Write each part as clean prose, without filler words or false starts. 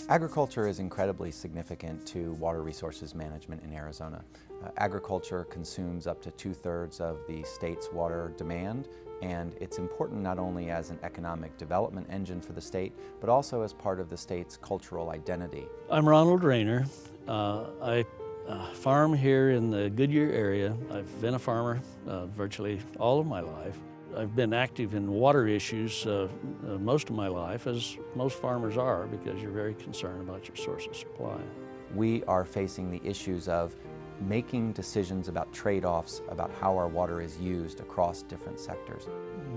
Agriculture is incredibly significant to water resources management in Arizona. Agriculture consumes up to 2/3 of the state's water demand, and it's important not only as an economic development engine for the state, but also as part of the state's cultural identity. I'm Ronald Rayner. I farm here in the Goodyear area. I've been a farmer virtually all of my life. I've been active in water issues most of my life, as most farmers are, because you're very concerned about your source of supply. We are facing the issues of making decisions about trade-offs about how our water is used across different sectors.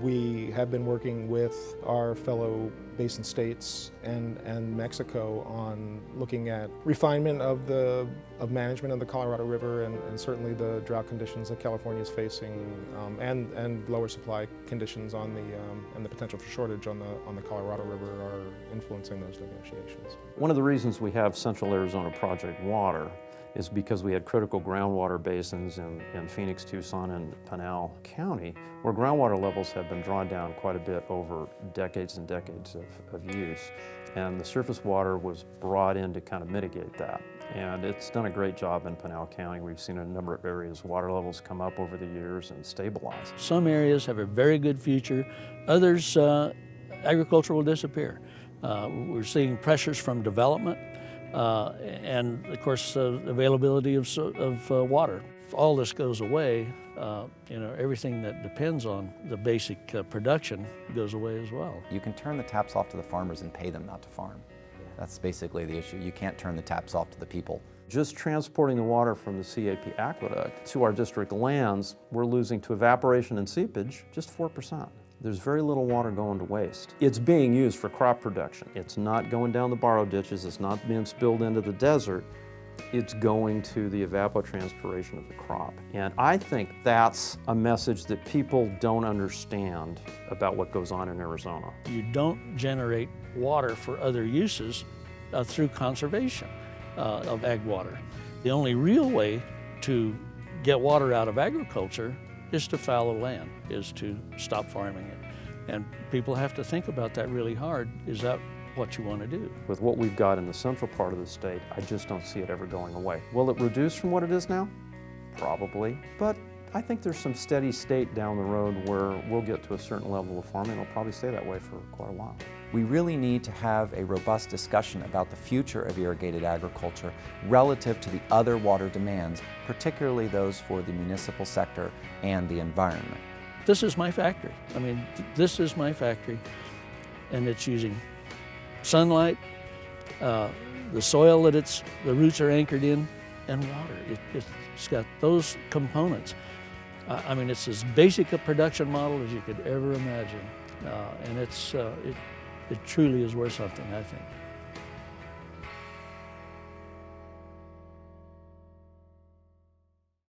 We have been working with our fellow basin states and Mexico on looking at refinement of management of the Colorado River and certainly the drought conditions that California is facing and lower supply conditions on and the potential for shortage on the Colorado River are influencing those negotiations. One of the reasons we have Central Arizona Project Water is because we had critical groundwater basins in Phoenix, Tucson, and Pinal County, where groundwater levels have been drawn down quite a bit over decades and decades of use. And the surface water was brought in to kind of mitigate that. And it's done a great job in Pinal County. We've seen a number of areas water levels come up over the years and stabilize. Some areas have a very good future. Others, agriculture will disappear. We're seeing pressures from development. And of course, availability of water. If all this goes away, everything that depends on the basic production goes away as well. You can turn the taps off to the farmers and pay them not to farm. That's basically the issue. You can't turn the taps off to the people. Just transporting the water from the CAP aqueduct to our district lands, we're losing to evaporation and seepage just 4%. There's very little water going to waste. It's being used for crop production. It's not going down the borrow ditches. It's not being spilled into the desert. It's going to the evapotranspiration of the crop. And I think that's a message that people don't understand about what goes on in Arizona. You don't generate water for other uses through conservation of ag water. The only real way to get water out of agriculture is to fallow land, is to stop farming it. And people have to think about that really hard. Is that what you want to do? With what we've got in the central part of the state, I just don't see it ever going away. Will it reduce from what it is now? Probably. But I think there's some steady state down the road where we'll get to a certain level of farming. It'll probably stay that way for quite a while. We really need to have a robust discussion about the future of irrigated agriculture relative to the other water demands, particularly those for the municipal sector and the environment. This is my factory. I mean, this is my factory, and it's using sunlight, the soil that the roots are anchored in, and water. It's got those components. I mean, it's as basic a production model as you could ever imagine, and it truly is worth something, I think.